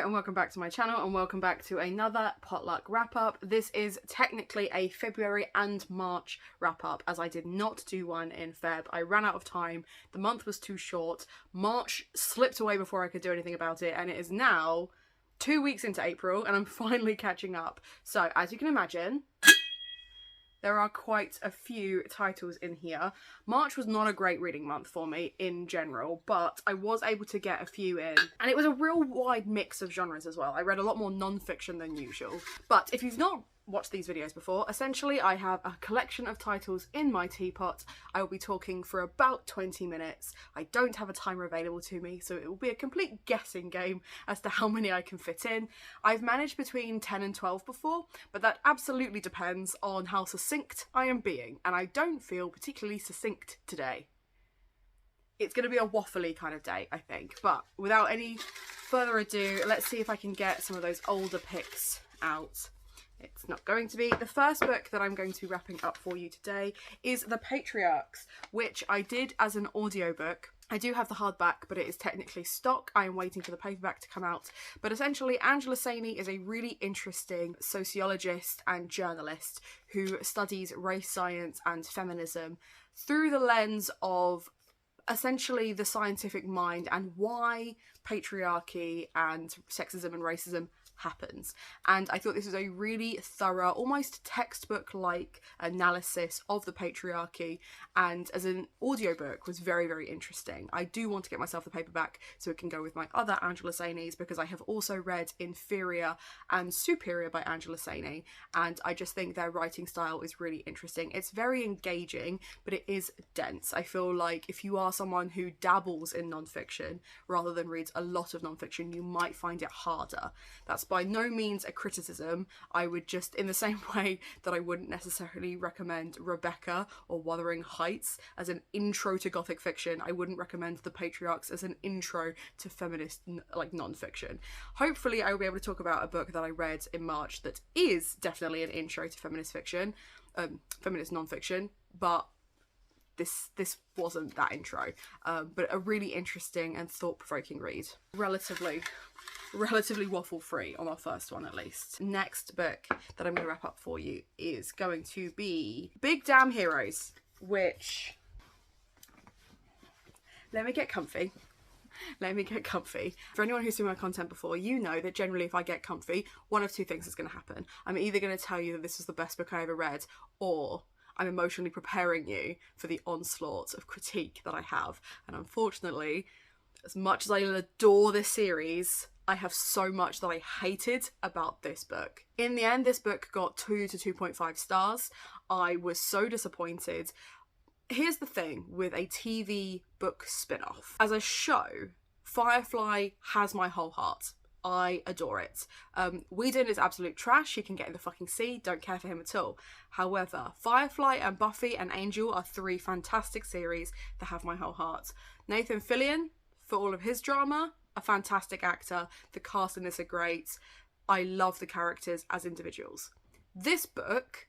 and welcome back to my channel, and welcome back to another potluck wrap-up. This is technically a February and March wrap-up, as I did not do one in Feb. I ran out of time, the month was too short, March slipped away before I could do anything about it, and it is now 2 weeks into April, and I'm finally catching up. So, as you can imagine, there are quite a few titles in here. March was not a great reading month for me in general, but I was able to get a few in. And it was a real wide mix of genres as well. I read a lot more non-fiction than usual. But if you've not watched these videos before, essentially I have a collection of titles in my teapot. I will be talking for about 20 minutes. I don't have a timer available to me, so it will be a complete guessing game as to how many I can fit in. I've managed between 10 and 12 before, but that absolutely depends on how succinct I am being, and I don't feel particularly succinct today. It's going to be a waffly kind of day, I think, but without any further ado, let's see if I can get some of those older picks out. It's not going to be. The first book that I'm going to be wrapping up for you today is The Patriarchs, which I did as an audiobook. I do have the hardback, but it is technically stock. I am waiting for the paperback to come out. But essentially, Angela Saini is a really interesting sociologist and journalist who studies race science and feminism through the lens of essentially the scientific mind and why patriarchy and sexism and racism happens. And I thought this was a really thorough, almost textbook-like analysis of the patriarchy, and as an audiobook was very, very interesting. I do want to get myself the paperback so it can go with my other Angela Sainis, because I have also read Inferior and Superior by Angela Saini, and I just think their writing style is really interesting. It's very engaging, but it is dense. I feel like if you are someone who dabbles in non-fiction rather than reads a lot of non-fiction, you might find it harder. That's by no means a criticism. I would just, in the same way that I wouldn't necessarily recommend Rebecca or Wuthering Heights as an intro to gothic fiction, I wouldn't recommend The Patriarchs as an intro to feminist non-fiction. Hopefully I will be able to talk about a book that I read in March that is definitely an intro to feminist fiction, feminist non-fiction, but this wasn't that intro, but a really interesting and thought-provoking read. Relatively waffle-free on our first one, at least. Next book that I'm going to wrap up for you is going to be Big Damn Heroes, which... Let me get comfy. For anyone who's seen my content before, you know that generally if I get comfy, one of two things is going to happen. I'm either going to tell you that this was the best book I ever read, or I'm emotionally preparing you for the onslaught of critique that I have. And unfortunately, as much as I adore this series, I have so much that I hated about this book. In the end, this book got 2 to 2.5 stars. I was so disappointed. Here's the thing with a TV book spin-off. As a show, Firefly has my whole heart. I adore it. Whedon is absolute trash. He can get in the fucking sea. Don't care for him at all. However, Firefly and Buffy and Angel are 3 fantastic series that have my whole heart. Nathan Fillion, for all of his drama, a fantastic actor. The cast in this are great. I love the characters as individuals. This book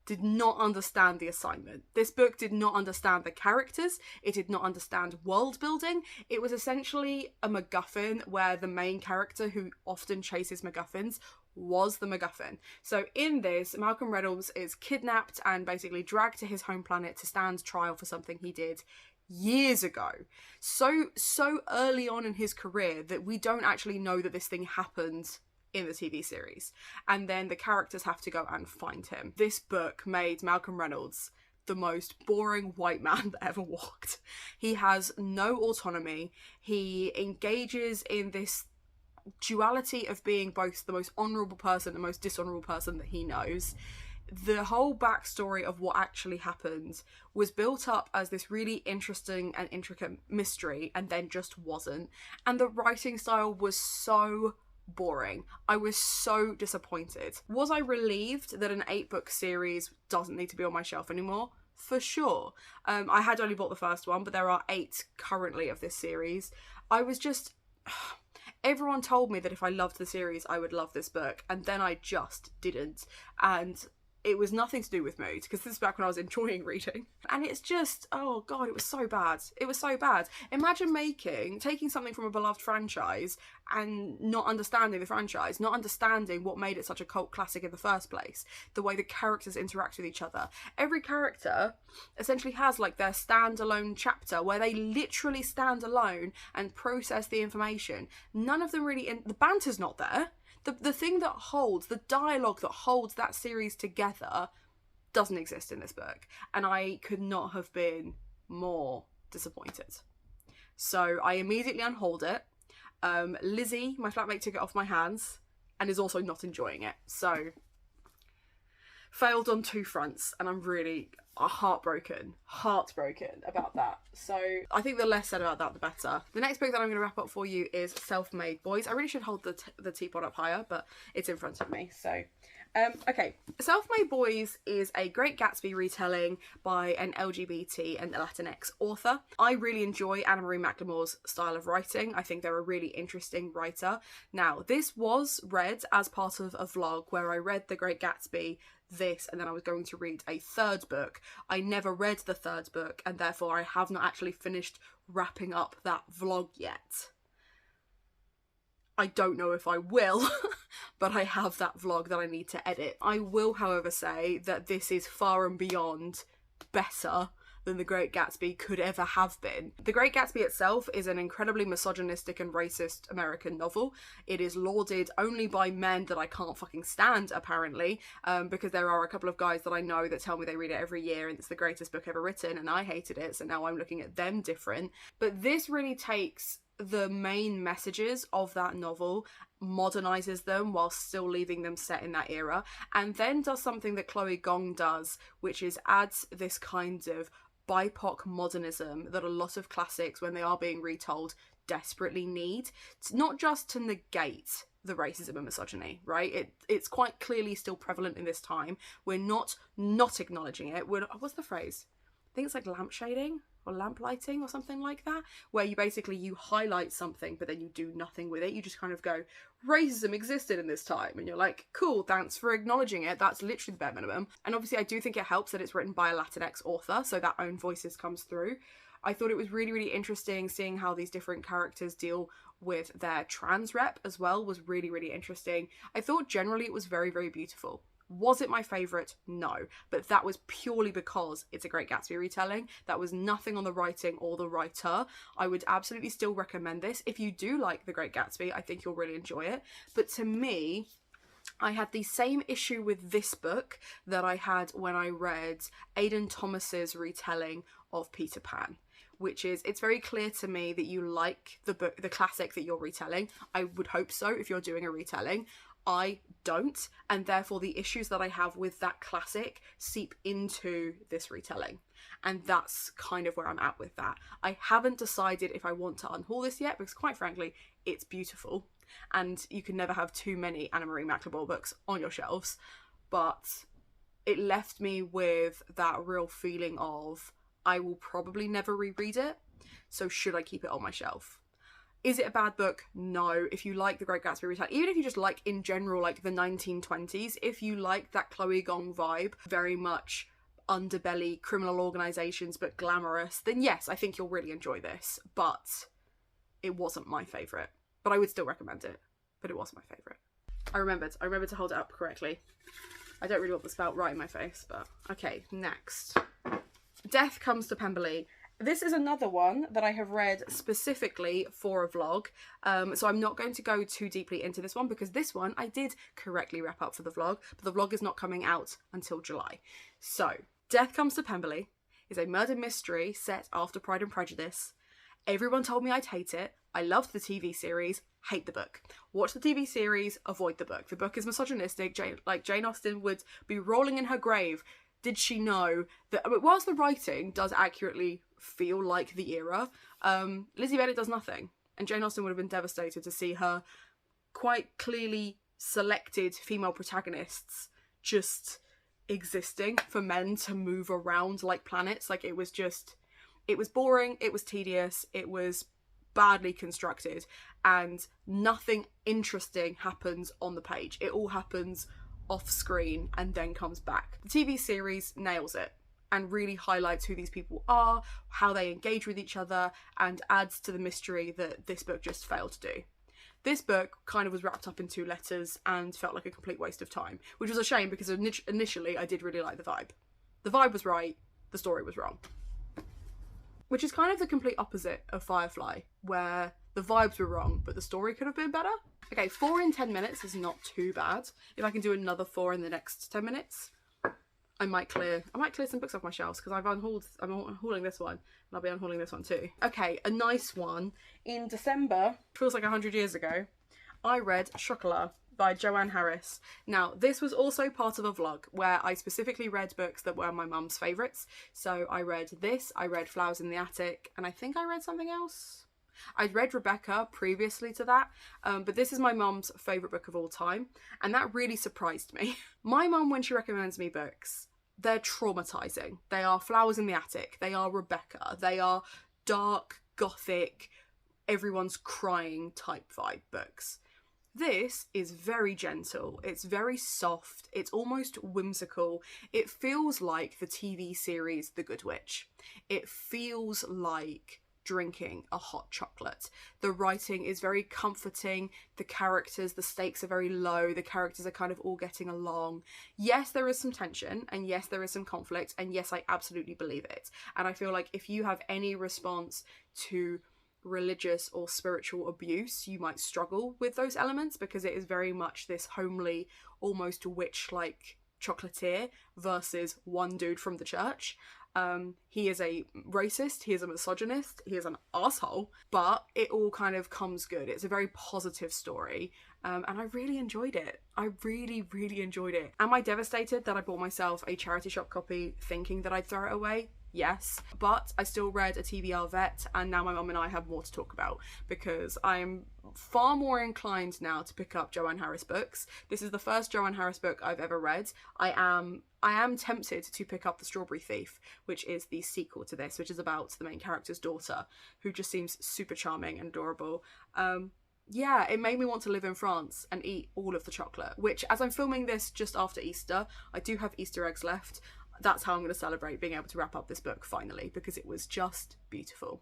did not understand the assignment. This book did not understand the characters. It did not understand world building. It was essentially a MacGuffin where the main character, who often chases MacGuffins, was the MacGuffin. So in this, Malcolm Reynolds is kidnapped and basically dragged to his home planet to stand trial for something he did years ago. So early on in his career that we don't actually know that this thing happened in the TV series. And then the characters have to go and find him. This book made Malcolm Reynolds the most boring white man that ever walked. He has no autonomy. He engages in this duality of being both the most honourable person and the most dishonourable person that he knows. The whole backstory of what actually happened was built up as this really interesting and intricate mystery, and then just wasn't. And the writing style was so boring. I was so disappointed. Was I relieved that an 8-book series doesn't need to be on my shelf anymore? For sure. I had only bought the first one, but there are 8 currently of this series. I was just... Everyone told me that if I loved the series, I would love this book, and then I just didn't. And It was nothing to do with mood, because this is back when I was enjoying reading. And it's just, oh god, it was so bad. It was so bad. Imagine taking something from a beloved franchise and not understanding the franchise, not understanding what made it such a cult classic in the first place, the way the characters interact with each other. Every character essentially has like their standalone chapter where they literally stand alone and process the information. None of them really, the banter's not there. The thing that holds, the dialogue that holds that series together doesn't exist in this book. And I could not have been more disappointed. So I immediately unhauled it. Lizzie, my flatmate, took it off my hands and is also not enjoying it. So failed on 2 fronts, and I'm really heartbroken about that. So I think the less said about that, the better. The next book that I'm going to wrap up for you is Selfmade Boys. I really should hold the teapot up higher, but it's in front of me. So, okay. Selfmade Boys is a Great Gatsby retelling by an LGBT and Latinx author. I really enjoy Anna Marie McLemore's style of writing. I think they're a really interesting writer. Now, this was read as part of a vlog where I read The Great Gatsby, this, and then I was going to read a 3rd book. I never read the 3rd book, and therefore I have not actually finished wrapping up that vlog yet. I don't know if I will, but I have that vlog that I need to edit. I will, however, say that this is far and beyond better than The Great Gatsby could ever have been. The Great Gatsby itself is an incredibly misogynistic and racist American novel. It is lauded only by men that I can't fucking stand, apparently, because there are a couple of guys that I know that tell me they read it every year and it's the greatest book ever written, and I hated it, so now I'm looking at them different. But this really takes the main messages of that novel, modernizes them while still leaving them set in that era, and then does something that Chloe Gong does, which is adds this kind of BIPOC modernism that a lot of classics, when they are being retold, desperately need. It's not just to negate the racism and misogyny, right? It's quite clearly still prevalent in this time. We're not acknowledging it. What's the phrase? I think it's like lampshading or lamplighting or something like that, where you highlight something but then you do nothing with it. You just kind of go, racism existed in this time, and you're like, cool, thanks for acknowledging it. That's literally the bare minimum. And obviously I do think it helps that it's written by a Latinx author, so that own voices comes through. I thought it was really, really interesting seeing how these different characters deal with their trans rep as well. Was really, really interesting. I thought generally it was very, very beautiful. Was it my favourite? No. But that was purely because it's a Great Gatsby retelling. That was nothing on the writing or the writer. I would absolutely still recommend this. If you do like The Great Gatsby, I think you'll really enjoy it. But to me, I had the same issue with this book that I had when I read Aidan Thomas's retelling of Peter Pan, which is, it's very clear to me that you like the book, the classic that you're retelling. I would hope so if you're doing a retelling. I don't, and therefore the issues that I have with that classic seep into this retelling, and that's kind of where I'm at with that. I haven't decided if I want to unhaul this yet, because quite frankly, it's beautiful, and you can never have too many Anna Marie McLemore books on your shelves, but it left me with that real feeling of, I will probably never reread it, so should I keep it on my shelf? Is it a bad book? No. If you like The Great Gatsby retelling, even if you just like in general like the 1920s, if you like that Chloe Gong vibe, very much underbelly criminal organisations but glamorous, then yes, I think you'll really enjoy this. But it wasn't my favourite. But I would still recommend it. But it wasn't my favourite. I remembered to hold it up correctly. I don't really want the spout right in my face, but okay, next. Death Comes to Pemberton. This is another one that I have read specifically for a vlog, so I'm not going to go too deeply into this one because this one I did correctly wrap up for the vlog, but the vlog is not coming out until July. So, Death Comes to Pemberton is a murder mystery set after Pride and Prejudice. Everyone told me I'd hate it. I loved the TV series, hate the book. Watch the TV series, avoid the book. The book is misogynistic, Jane Austen would be rolling in her grave. Did she know that, whilst the writing does accurately feel like the era, Lizzie Bennet does nothing. And Jane Austen would have been devastated to see her quite clearly selected female protagonists just existing for men to move around like planets. Like, it was boring, it was tedious, it was badly constructed, and nothing interesting happens on the page. It all happens off screen and then comes back. The TV series nails it and really highlights who these people are, how they engage with each other, and adds to the mystery that this book just failed to do. This book kind of was wrapped up in 2 letters and felt like a complete waste of time, which was a shame because initially I did really like the vibe. The vibe was right, the story was wrong. Which is kind of the complete opposite of Firefly, where the vibes were wrong, but the story could have been better. Okay, 4 in 10 minutes is not too bad. If I can do another 4 in the next 10 minutes, I might clear some books off my shelves, because I'm unhauling this one, and I'll be unhauling this one too. Okay, a nice one. In December, feels like 100 years ago, I read Chocolat by Joanne Harris. Now, this was also part of a vlog where I specifically read books that were my mum's favourites. So I read this, I read Flowers in the Attic, and I think I read something else. I'd read Rebecca previously to that, but this is my mum's favourite book of all time, and that really surprised me. My mum, when she recommends me books, they're traumatising. They are Flowers in the Attic, they are Rebecca, they are dark, gothic, everyone's crying type vibe books. This is very gentle, it's very soft, it's almost whimsical. It feels like the TV series The Good Witch. It feels like drinking a hot chocolate. The writing is very comforting, the characters, the stakes are very low, the characters are kind of all getting along. Yes, there is some tension, and yes, there is some conflict, and yes, I absolutely believe it. And I feel like if you have any response to religious or spiritual abuse, you might struggle with those elements, because it is very much this homely, almost witch-like chocolatier versus one dude from the church. He is a racist, he is a misogynist, he is an asshole, but it all kind of comes good. It's a very positive story, and I really enjoyed it. I really, really enjoyed it. Am I devastated that I bought myself a charity shop copy thinking that I'd throw it away? Yes, but I still read a TBR vet, and now my mum and I have more to talk about, because I'm far more inclined now to pick up Joanne Harris books. This is the first Joanne Harris book I've ever read. I am tempted to pick up The Strawberry Thief, which is the sequel to this, which is about the main character's daughter, who just seems super charming and adorable. Yeah, it made me want to live in France and eat all of the chocolate, which, as I'm filming this just after Easter, I do have Easter eggs left. That's how I'm going to celebrate being able to wrap up this book finally, because it was just beautiful.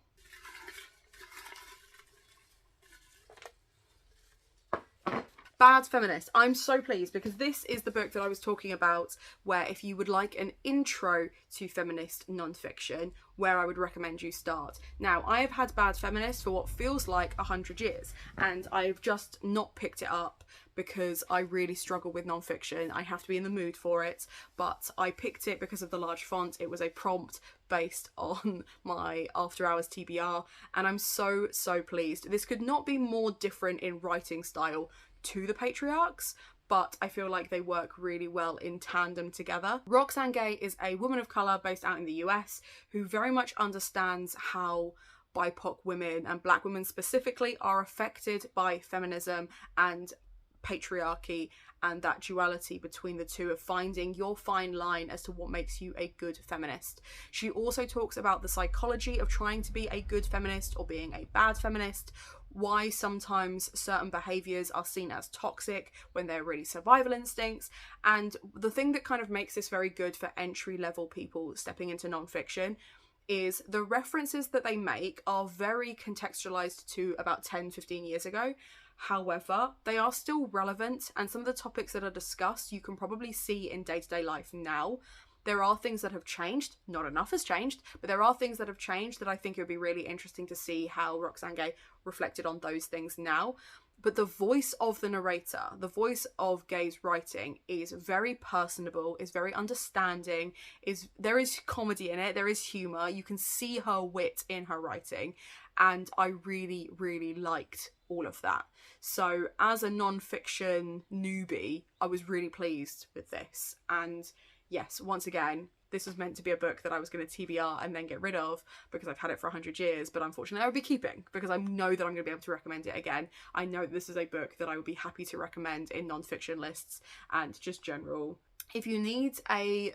Bad Feminist. I'm so pleased, because this is the book that I was talking about where if you would like an intro to feminist non-fiction, where I would recommend you start. Now, I have had Bad Feminist for what feels like 100 years, and I've just not picked it up because I really struggle with non-fiction. I have to be in the mood for it, but I picked it because of the large font. It was a prompt based on my after hours TBR, and I'm so, so pleased. This could not be more different in writing style to the patriarchs, but I feel like they work really well in tandem together. Roxane Gay is a woman of colour based out in the US who very much understands how BIPOC women, and black women specifically, are affected by feminism and patriarchy, and that duality between the two of finding your fine line as to what makes you a good feminist. She also talks about the psychology of trying to be a good feminist or being a bad feminist, why sometimes certain behaviours are seen as toxic when they're really survival instincts, and the thing that kind of makes this very good for entry-level people stepping into non-fiction is the references that they make are very contextualised to about 10-15 years ago. However, they are still relevant, and some of the topics that are discussed you can probably see in day-to-day life now. There are things that have changed, not enough has changed, but there are things that have changed that I think it would be really interesting to see how Roxane Gay reflected on those things now. But the voice of the narrator, the voice of Gay's writing is very personable, is very understanding, there is comedy in it, there is humour, you can see her wit in her writing, and I really, really liked all of that. So as a non-fiction newbie, I was really pleased with this, and yes, once again, this was meant to be a book that I was going to TBR and then get rid of because I've had it for 100 years, but unfortunately I would be keeping because I know that I'm going to be able to recommend it again. I know this is a book that I would be happy to recommend in non-fiction lists and just general. If you need a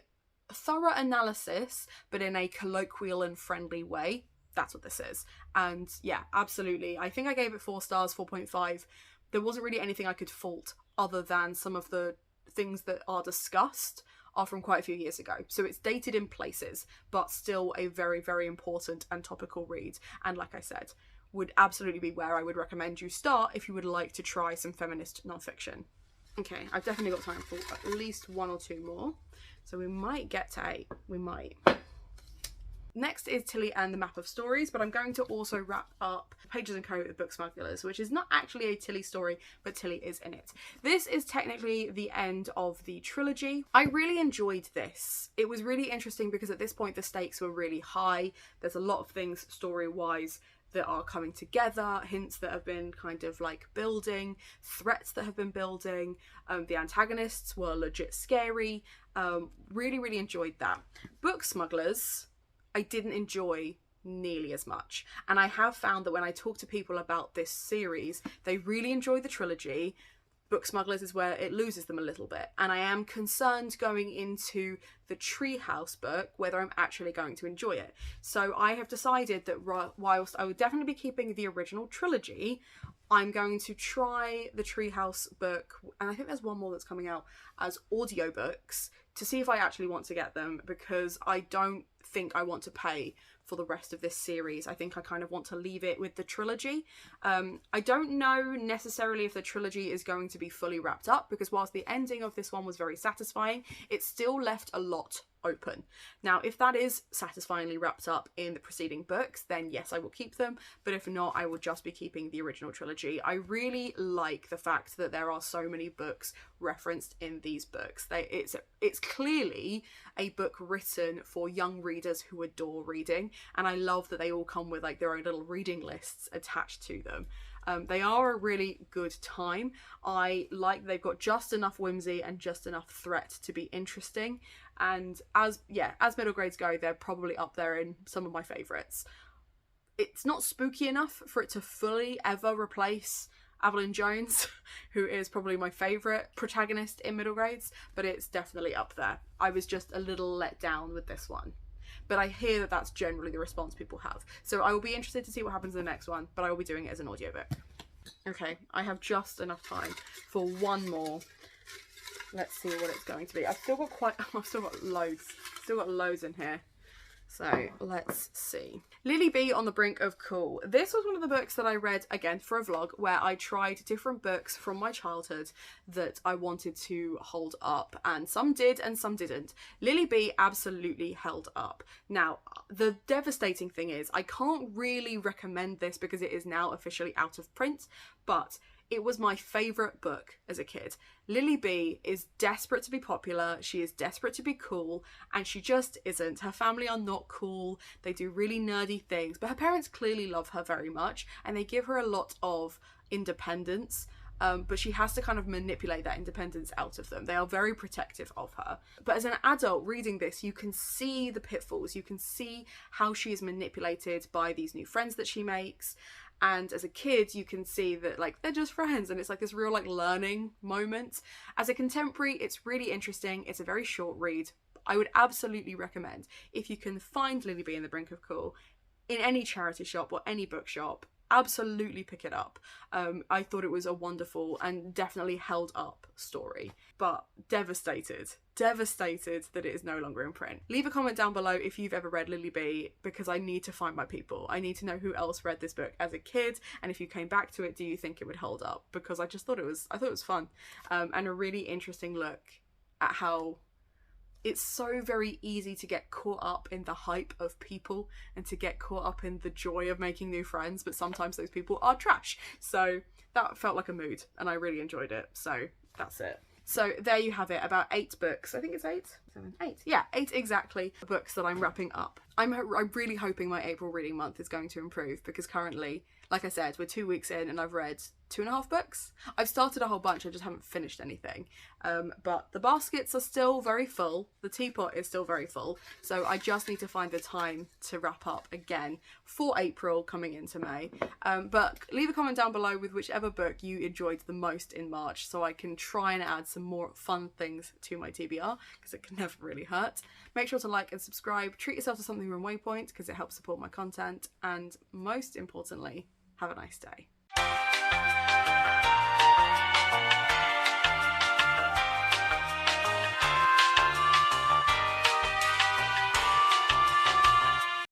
thorough analysis, but in a colloquial and friendly way, that's what this is. And yeah, absolutely. I think I gave it 4 stars, 4.5. There wasn't really anything I could fault other than some of the things that are discussed are from quite a few years ago. So it's dated in places, but still a very, very important and topical read. And like I said, would absolutely be where I would recommend you start if you would like to try some feminist nonfiction. Okay, I've definitely got time for at least 1 or 2 more. So we might get to 8. We might. Next is Tilly and the Map of Stories, but I'm going to also wrap up Pages & Co. with Book Smugglers, which is not actually a Tilly story, but Tilly is in it. This is technically the end of the trilogy. I really enjoyed this. It was really interesting because at this point the stakes were really high. There's a lot of things story-wise that are coming together, hints that have been kind of like building, threats that have been building. The antagonists were legit scary. Really, really enjoyed that. Book Smugglers, I didn't enjoy nearly as much. And I have found that when I talk to people about this series, they really enjoy the trilogy. Book Smugglers is where it loses them a little bit. And I am concerned going into the Treehouse book whether I'm actually going to enjoy it. So I have decided that whilst I would definitely be keeping the original trilogy, I'm going to try the Treehouse book, and I think there's one more that's coming out as audiobooks, to see if I actually want to get them, because I don't think I want to pay for the rest of this series. I think I kind of want to leave it with the trilogy. I don't know necessarily if the trilogy is going to be fully wrapped up, because whilst the ending of this one was very satisfying, it still left a lot open. Now, if that is satisfyingly wrapped up in the preceding books, then yes, I will keep them, but if not, I will just be keeping the original trilogy. I really like the fact that there are so many books referenced in these books. It's clearly a book written for young readers who adore reading, and I love that they all come with like their own little reading lists attached to them. They are a really good time. I like they've got just enough whimsy and just enough threat to be interesting. And as middle grades go, they're probably up there in some of my favourites. It's not spooky enough for it to fully ever replace Evelyn Jones, who is probably my favourite protagonist in middle grades, but it's definitely up there. I was just a little let down with this one. But I hear that that's generally the response people have. So I will be interested to see what happens in the next one, but I will be doing it as an audiobook. Okay, I have just enough time for one more. Let's see what it's going to be. I've still got loads in here. So let's see. Lily B on the Brink of Cool. This was one of the books that I read, again, for a vlog, where I tried different books from my childhood that I wanted to hold up, and some did and some didn't. Lily B absolutely held up. Now, the devastating thing is I can't really recommend this because it is now officially out of print, but it was my favourite book as a kid. Lily B is desperate to be popular, she is desperate to be cool, and she just isn't. Her family are not cool, they do really nerdy things, but her parents clearly love her very much, and they give her a lot of independence, but she has to kind of manipulate that independence out of them. They are very protective of her. But as an adult reading this, you can see the pitfalls, you can see how she is manipulated by these new friends that she makes. And as a kid, you can see that like they're just friends, and it's like this real like learning moment. As a contemporary, it's really interesting. It's a very short read. I would absolutely recommend, if you can find Lily B in the Brink of Cool in any charity shop or any bookshop, absolutely pick it up. I thought it was a wonderful and definitely held up story, but devastated that it is no longer in print. Leave a comment down below if you've ever read Lily B, because I need to find my people. I need to know who else read this book as a kid, and if you came back to it, do you think it would hold up? Because I thought it was fun, and a really interesting look at how it's so very easy to get caught up in the hype of people and to get caught up in the joy of making new friends, but sometimes those people are trash. So that felt like a mood, and I really enjoyed it. So that's it. So there you have it, about 8 books. I think it's 8? 7, 8. Yeah, 8 exactly books that I'm wrapping up. I'm really hoping my April reading month is going to improve, because currently, like I said, we're 2 weeks in and I've read 2.5 books. I've started a whole bunch, I just haven't finished anything. But the baskets are still very full. The teapot is still very full. So I just need to find the time to wrap up again for April coming into May. But leave a comment down below with whichever book you enjoyed the most in March, so I can try and add some more fun things to my TBR, because it can never really hurt. Make sure to like and subscribe. Treat yourself to something from Waypoint, because it helps support my content. And most importantly, have a nice day.